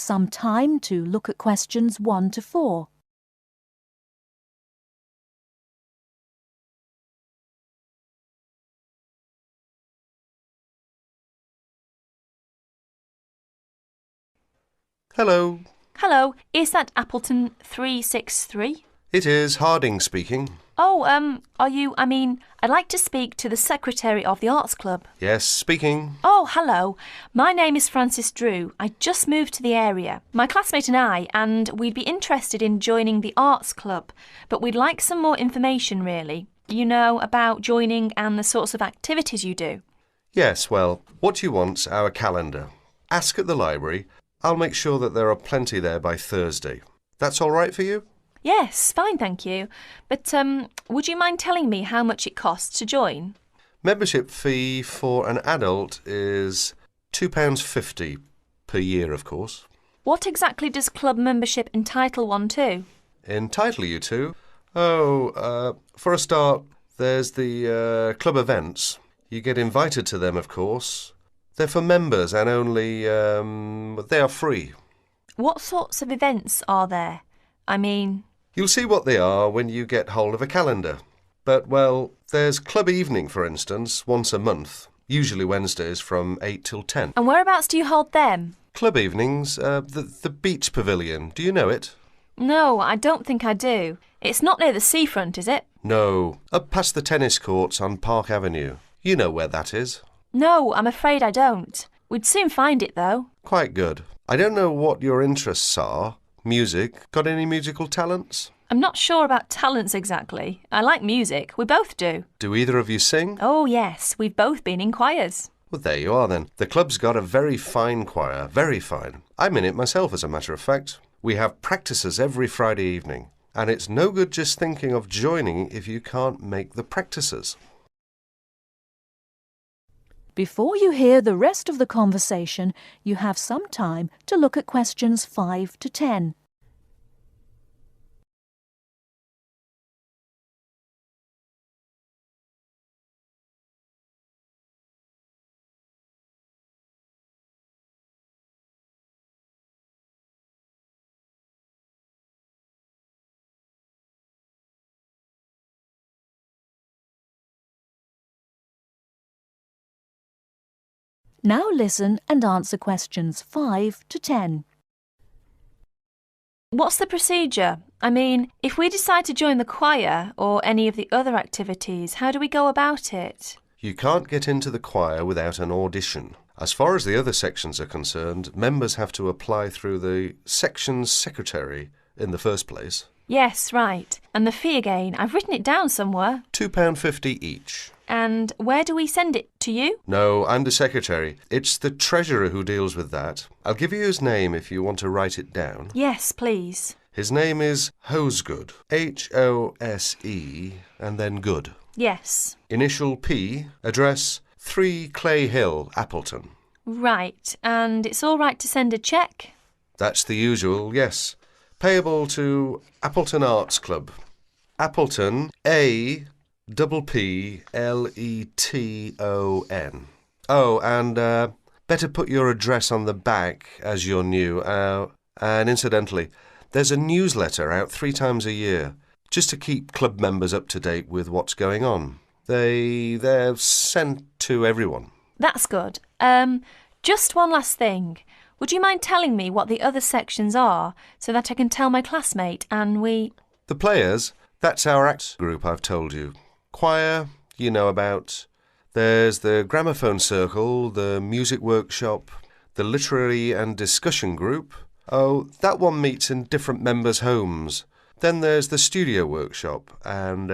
some time to look at questions 1 to 4. Hello. Hello, is that Appleton 363? It is Harding speaking. Oh, I'd like to speak to the secretary of the Arts Club. Yes, speaking. Oh, hello. My name is Frances Drew. I just moved to the area. My classmate and we'd be interested in joining the Arts Club, but we'd like some more information, really. You know, about joining and the sorts of activities you do. Yes, well, what you want's our calendar. Ask at the library. I'll make sure that there are plenty there by Thursday. That's all right for you? Yes, fine, thank you. But would you mind telling me how much it costs to join? Membership fee for an adult is £2.50 per year, of course. What exactly does club membership entitle one to? Entitle you to? Oh, for a start, there's the club events. You get invited to them, of course. They're for members and only, they are free. What sorts of events are there? You'll see what they are when you get hold of a calendar. But, well, there's club evening, for instance, once a month, usually Wednesdays from 8 till 10. And whereabouts do you hold them? Club evenings, the beach pavilion. Do you know it? No, I don't think I do. It's not near the seafront, is it? No, up past the tennis courts on Park Avenue. You know where that is. No, I'm afraid I don't. We'd soon find it, though. Quite good. I don't know what your interests are. Music. Got any musical talents? I'm not sure about talents exactly. I like music. We both do. Do either of you sing? Oh, yes. We've both been in choirs. Well, there you are then. The club's got a very fine choir. Very fine. I'm in it myself, as a matter of fact. We have practices every Friday evening. And it's no good just thinking of joining if you can't make the practices. Before you hear the rest of the conversation, you have some time to look at questions 5 to 10. Now listen and answer questions 5 to 10. What's the procedure? If we decide to join the choir or any of the other activities, how do we go about it? You can't get into the choir without an audition. As far as the other sections are concerned, members have to apply through the section's secretary in the first place. Yes, right. And the fee again, I've written it down somewhere. £2.50 each. And where do we send it? To you? No, I'm the secretary. It's the treasurer who deals with that. I'll give you his name if you want to write it down. Yes, please. His name is Hosegood. Hose and then Good. Yes. Initial P, address 3 Clay Hill, Appleton. Right. And it's all right to send a cheque? That's the usual, yes. Payable to Appleton Arts Club. Appleton, A P-P-L-E-T-O-N. Oh, and better put your address on the back as you're new. And incidentally, there's a newsletter out 3 times a year, just to keep club members up to date with what's going on. They're sent to everyone. That's good. Just one last thing. Would you mind telling me what the other sections are so that I can tell my classmate and we... The players, that's our act group I've told you. Choir, you know about. There's the gramophone circle, the music workshop, the literary and discussion group. Oh, that one meets in different members' homes. Then there's the studio workshop and,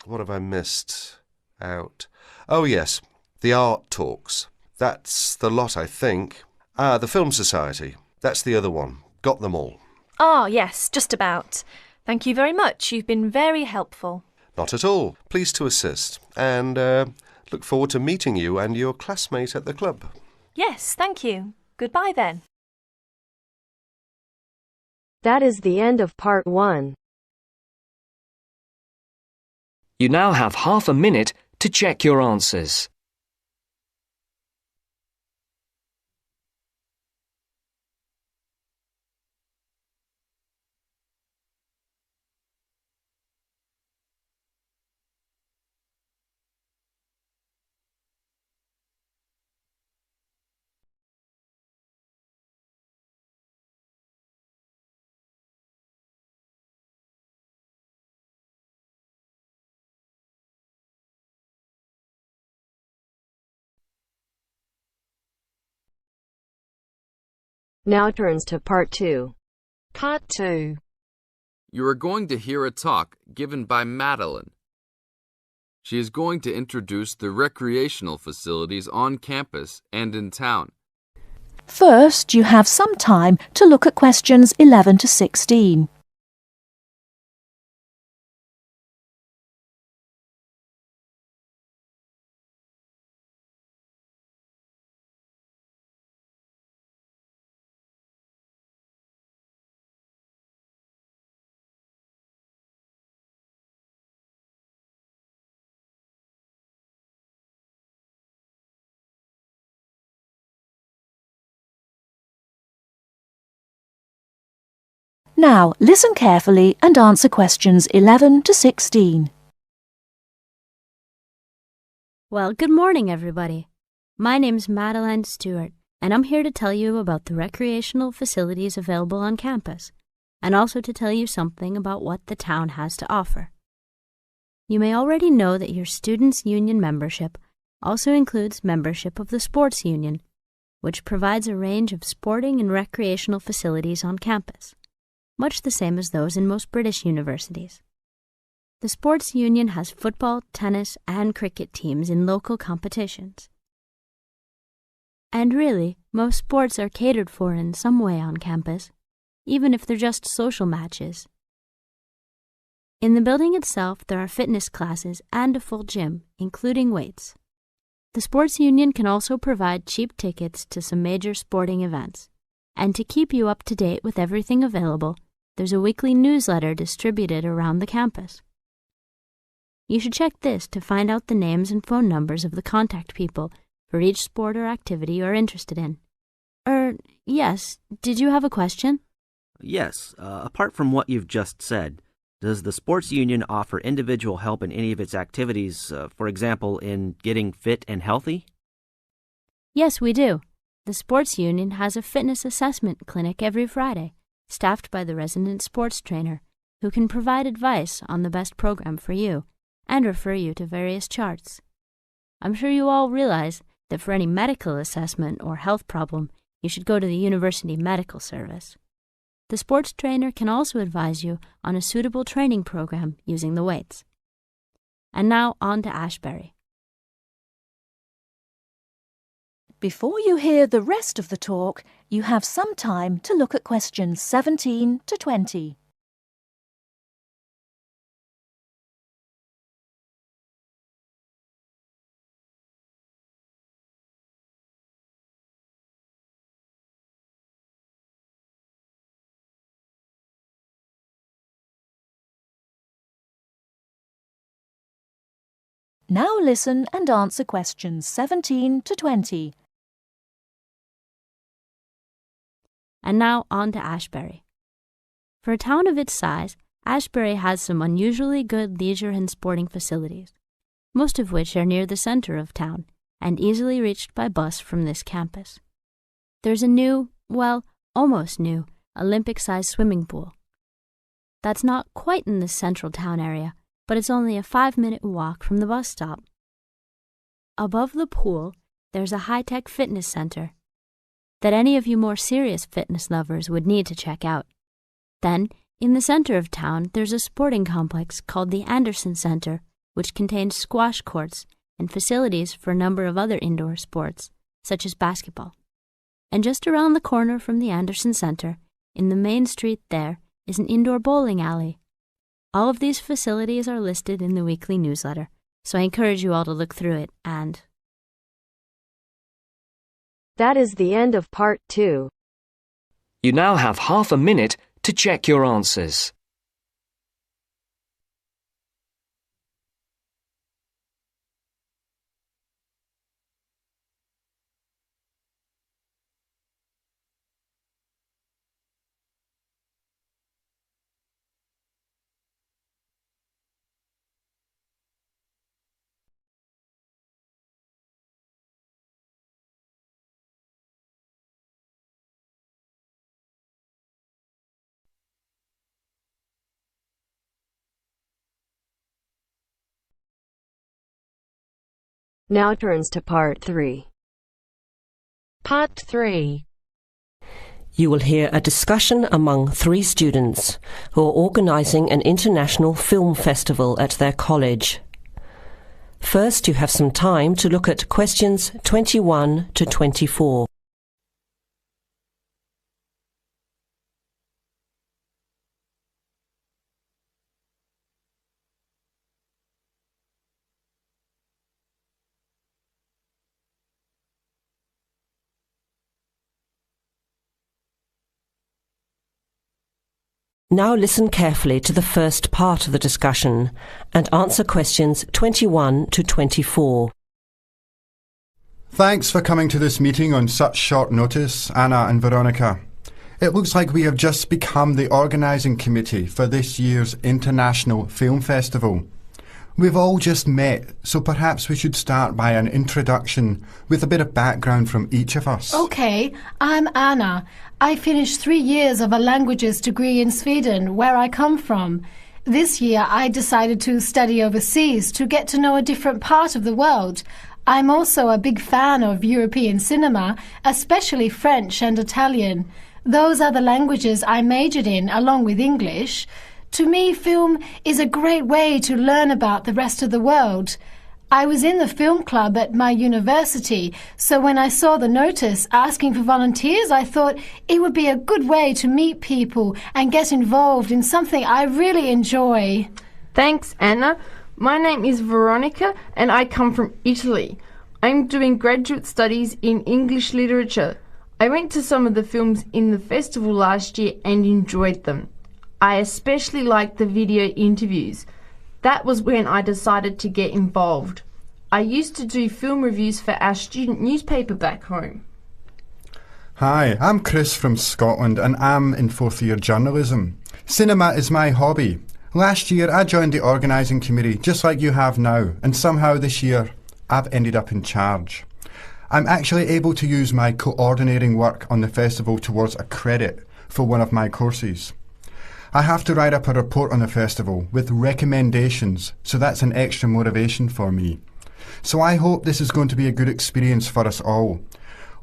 what have I missed out? Oh, yes, the art talks. That's the lot, I think. The Film Society. That's the other one. Got them all. Ah, yes, just about. Thank you very much. You've been very helpful. Not at all. Pleased to assist. And look forward to meeting you and your classmate at the club. Yes, thank you. Goodbye then. That is the end of part 1. You now have half a minute to check your answers. Now turns to Part 2. Part 2. You are going to hear a talk given by Madeline. She is going to introduce the recreational facilities on campus and in town. First, you have some time to look at questions 11 to 16. Now, listen carefully and answer questions 11 to 16. Well, good morning, everybody. My name's Madeline Stewart, and I'm here to tell you about the recreational facilities available on campus, and also to tell you something about what the town has to offer. You may already know that your students' union membership also includes membership of the sports union, which provides a range of sporting and recreational facilities on campus, much the same as those in most British universities. The sports union has football, tennis, and cricket teams in local competitions. And really, most sports are catered for in some way on campus, even if they're just social matches. In the building itself, there are fitness classes and a full gym, including weights. The sports union can also provide cheap tickets to some major sporting events. And to keep you up to date with everything available, there's a weekly newsletter distributed around the campus. You should check this to find out the names and phone numbers of the contact people for each sport or activity you're interested in. Yes, did you have a question? Yes, apart from what you've just said, does the sports union offer individual help in any of its activities, for example, in getting fit and healthy? Yes, we do. The sports union has a fitness assessment clinic every Friday, staffed by the resident sports trainer, who can provide advice on the best program for you and refer you to various charts. I'm sure you all realize that for any medical assessment or health problem, you should go to the University Medical Service. The sports trainer can also advise you on a suitable training program using the weights. And now on to Ashbury. Before you hear the rest of the talk, you have some time to look at questions 17 to 20. Now listen and answer questions 17 to 20. And now on to Ashbury. For a town of its size, Ashbury has some unusually good leisure and sporting facilities, most of which are near the center of town and easily reached by bus from this campus. There's a new, well, almost new, Olympic-sized swimming pool. That's not quite in the central town area, but it's only a 5-minute walk from the bus stop. Above the pool, there's a high-tech fitness center that any of you more serious fitness lovers would need to check out. Then, in the center of town, there's a sporting complex called the Anderson Center, which contains squash courts and facilities for a number of other indoor sports, such as basketball. And just around the corner from the Anderson Center, in the main street there, is an indoor bowling alley. All of these facilities are listed in the weekly newsletter, so I encourage you all to look through it and... That is the end of Part 2. You now have half a minute to check your answers. Now turns to Part 3. Part 3. You will hear a discussion among 3 students who are organising an international film festival at their college. First, you have some time to look at questions 21 to 24. Now listen carefully to the first part of the discussion and answer questions 21 to 24. Thanks for coming to this meeting on such short notice, Anna and Veronica. It looks like we have just become the organising committee for this year's International Film Festival. We've all just met, so perhaps we should start by an introduction with a bit of background from each of us. Okay, I'm Anna. I finished 3 years of a languages degree in Sweden, where I come from. This year I decided to study overseas to get to know a different part of the world. I'm also a big fan of European cinema, especially French and Italian. Those are the languages I majored in along with English. To me, film is a great way to learn about the rest of the world. I was in the film club at my university, so when I saw the notice asking for volunteers, I thought it would be a good way to meet people and get involved in something I really enjoy. Thanks, Anna. My name is Veronica and I come from Italy. I'm doing graduate studies in English literature. I went to some of the films in the festival last year and enjoyed them. I especially liked the video interviews. That was when I decided to get involved. I used to do film reviews for our student newspaper back home. Hi, I'm Chris from Scotland and I'm in 4th year journalism. Cinema is my hobby. Last year I joined the organising committee just like you have now, and somehow this year I've ended up in charge. I'm actually able to use my coordinating work on the festival towards a credit for one of my courses. I have to write up a report on the festival with recommendations, so that's an extra motivation for me. So I hope this is going to be a good experience for us all.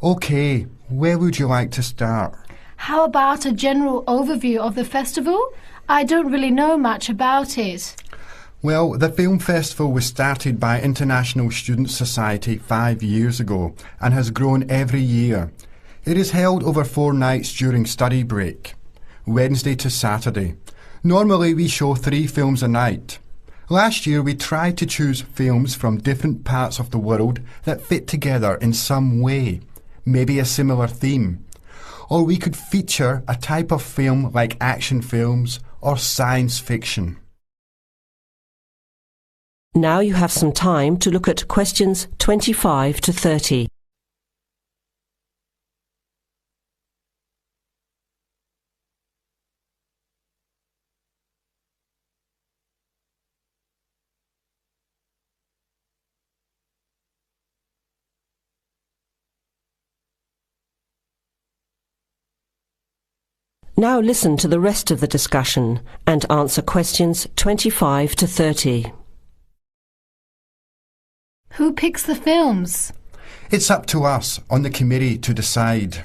Okay, where would you like to start? How about a general overview of the festival? I don't really know much about it. Well, the film festival was started by International Student Society 5 years ago and has grown every year. It is held over 4 nights during study break, Wednesday to Saturday. Normally we show 3 films a night. Last year we tried to choose films from different parts of the world that fit together in some way, maybe a similar theme. Or we could feature a type of film like action films or science fiction. Now you have some time to look at questions 25 to 30. Now listen to the rest of the discussion and answer questions 25 to 30. Who picks the films? It's up to us on the committee to decide.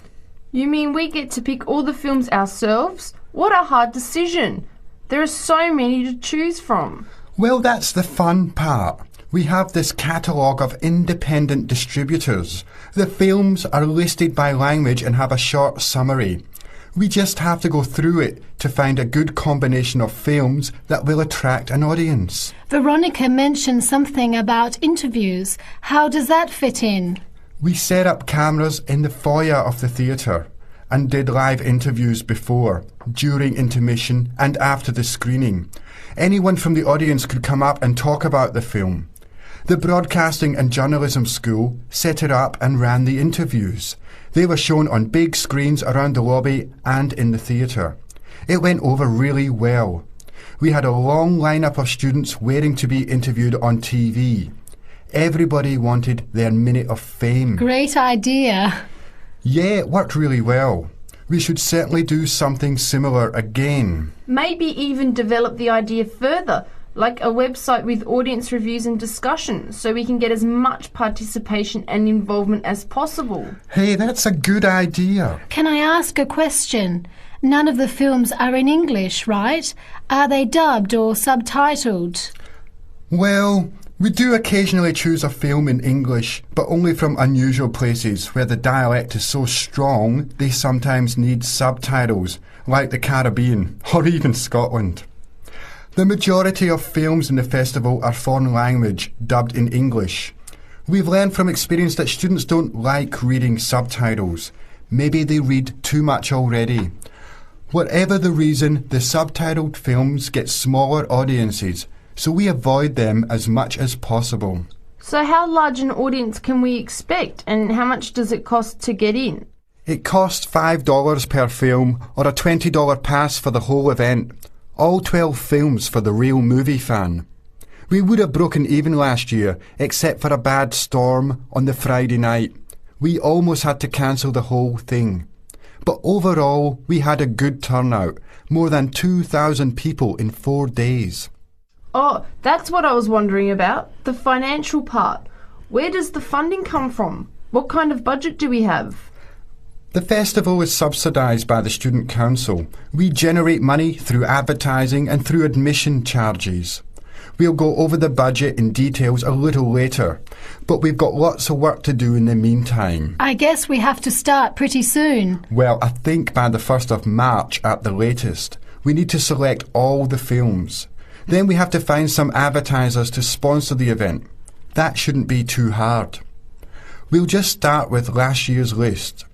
You mean we get to pick all the films ourselves? What a hard decision. There are so many to choose from. Well, that's the fun part. We have this catalogue of independent distributors. The films are listed by language and have a short summary. We just have to go through it to find a good combination of films that will attract an audience. Veronica mentioned something about interviews. How does that fit in? We set up cameras in the foyer of the theatre and did live interviews before, during intermission and after the screening. Anyone from the audience could come up and talk about the film. The Broadcasting and Journalism School set it up and ran the interviews. They were shown on big screens around the lobby and in the theatre. It went over really well. We had a long lineup of students waiting to be interviewed on TV. Everybody wanted their minute of fame. Great idea. Yeah, it worked really well. We should certainly do something similar again. Maybe even develop the idea further, like a website with audience reviews and discussion, so we can get as much participation and involvement as possible. Hey, that's a good idea. Can I ask a question? None of the films are in English, right? Are they dubbed or subtitled? Well, we do occasionally choose a film in English, but only from unusual places where the dialect is so strong they sometimes need subtitles, like the Caribbean or even Scotland. The majority of films in the festival are foreign language, dubbed in English. We've learned from experience that students don't like reading subtitles. Maybe they read too much already. Whatever the reason, the subtitled films get smaller audiences, so we avoid them as much as possible. So how large an audience can we expect, and how much does it cost to get in? It costs $5 per film, or a $20 pass for the whole event. All 12 films for the real movie fan. We would have broken even last year, except for a bad storm on the Friday night. We almost had to cancel the whole thing. But overall, we had a good turnout, more than 2,000 people in 4 days. Oh, that's what I was wondering about, the financial part. Where does the funding come from? What kind of budget do we have? The festival is subsidised by the Student Council. We generate money through advertising and through admission charges. We'll go over the budget in details a little later, but we've got lots of work to do in the meantime. I guess we have to start pretty soon. Well, I think by the 1st of March at the latest. We need to select all the films. Then we have to find some advertisers to sponsor the event. That shouldn't be too hard. We'll just start with last year's list.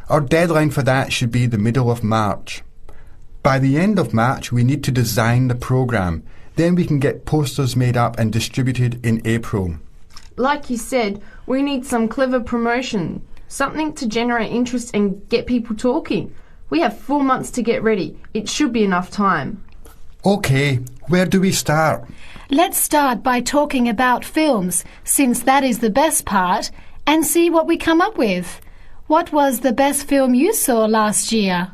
Our deadline for that should be the middle of March. By the end of March, we need to design the programme. Then we can get posters made up and distributed in April. Like you said, we need some clever promotion, something to generate interest and get people talking. We have 4 months to get ready. It should be enough time. OK, where do we start? Let's start by talking about films, since that is the best part, and see what we come up with. What was the best film you saw last year?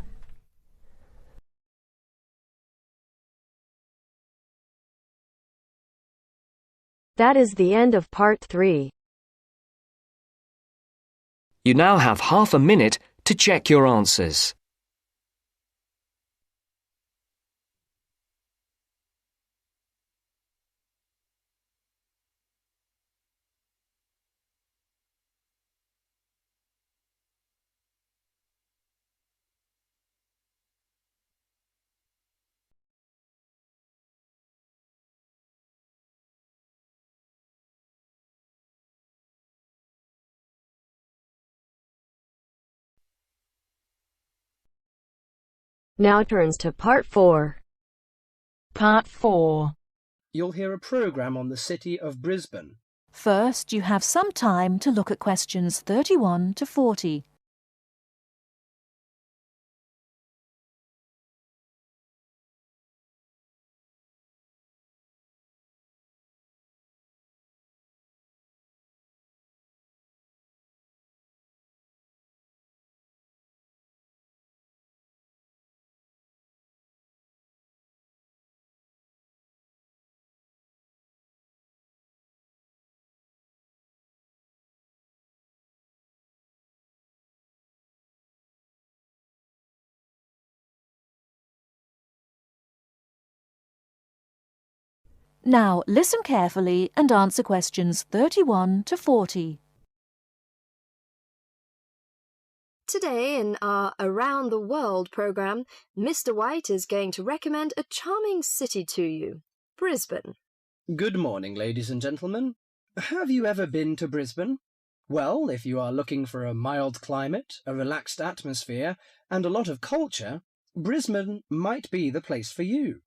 That is the end of part 3. You now have half a minute to check your answers. Now turns to part 4. Part 4. You'll hear a programme on the city of Brisbane. First, you have some time to look at questions 31 to 40. Now listen carefully and answer questions 31 to 40. Today in our Around the World programme, Mr. White is going to recommend a charming city to you, Brisbane. Good morning, ladies and gentlemen. Have you ever been to Brisbane? Well, if you are looking for a mild climate, a relaxed atmosphere, and a lot of culture, Brisbane might be the place for you.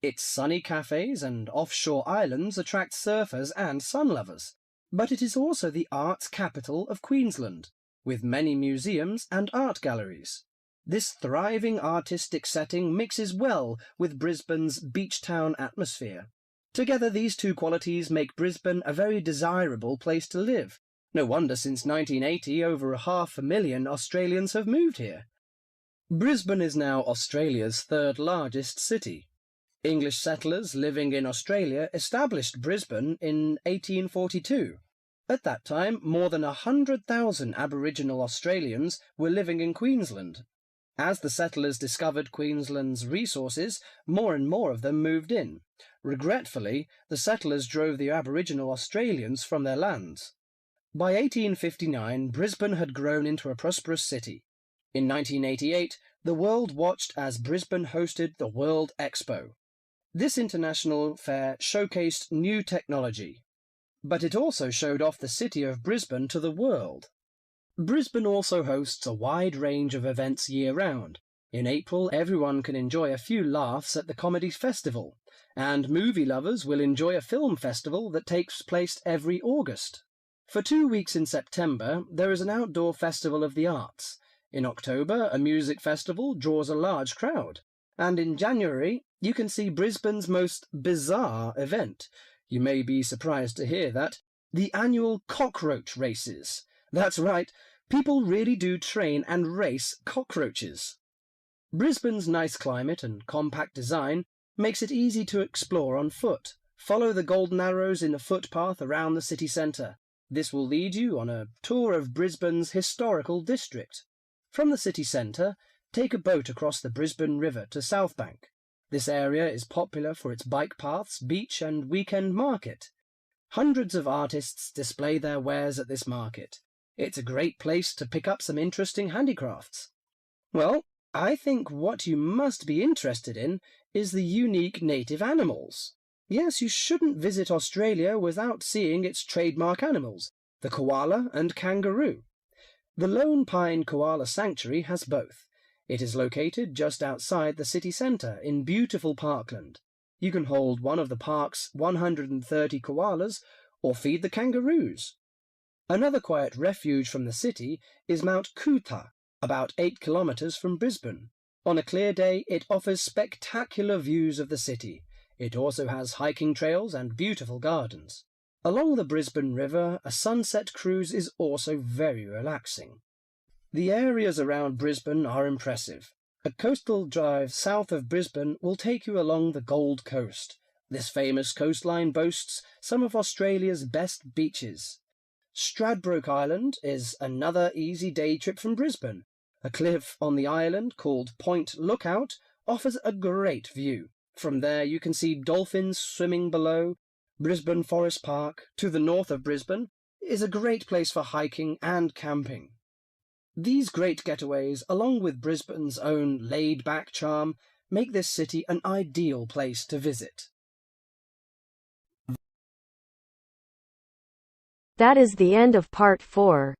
Its sunny cafes and offshore islands attract surfers and sun lovers, but it is also the arts capital of Queensland, with many museums and art galleries. This thriving artistic setting mixes well with Brisbane's beach town atmosphere. Together, these two qualities make Brisbane a very desirable place to live. No wonder since 1980 over 500,000 Australians have moved here. Brisbane is now Australia's third largest city. English settlers living in Australia established Brisbane in 1842. At that time, more than 100,000 Aboriginal Australians were living in Queensland. As the settlers discovered Queensland's resources, more and more of them moved in. Regretfully, the settlers drove the Aboriginal Australians from their lands. By 1859, Brisbane had grown into a prosperous city. In 1988, the world watched as Brisbane hosted the World Expo. This international fair showcased new technology, but it also showed off the city of Brisbane to the world. Brisbane also hosts a wide range of events year-round. In April, everyone can enjoy a few laughs at the Comedy Festival, and movie lovers will enjoy a film festival that takes place every August. For 2 weeks in September, there is an outdoor festival of the arts. In October, a music festival draws a large crowd. And in January, you can see Brisbane's most bizarre event. You may be surprised to hear that. The annual cockroach races. That's right, people really do train and race cockroaches. Brisbane's nice climate and compact design makes it easy to explore on foot. Follow the golden arrows in the footpath around the city centre. This will lead you on a tour of Brisbane's historical district. From the city centre, take a boat across the Brisbane River to Southbank. This area is popular for its bike paths, beach and weekend market. Hundreds of artists display their wares at this market. It's a great place to pick up some interesting handicrafts. Well, I think what you must be interested in is the unique native animals. Yes, you shouldn't visit Australia without seeing its trademark animals, the koala and kangaroo. The Lone Pine Koala Sanctuary has both. It is located just outside the city centre in beautiful parkland. You can hold one of the park's 130 koalas or feed the kangaroos. Another quiet refuge from the city is Mount Coot-tha, about 8 kilometres from Brisbane. On a clear day, it offers spectacular views of the city. It also has hiking trails and beautiful gardens. Along the Brisbane River, a sunset cruise is also very relaxing. The areas around Brisbane are impressive. A coastal drive south of Brisbane will take you along the Gold Coast. This famous coastline boasts some of Australia's best beaches. Stradbroke Island is another easy day trip from Brisbane. A cliff on the island called Point Lookout offers a great view. From there you can see dolphins swimming below. Brisbane Forest Park, to the north of Brisbane, is a great place for hiking and camping. These great getaways, along with Brisbane's own laid-back charm, make this city an ideal place to visit. That is the end of part 4.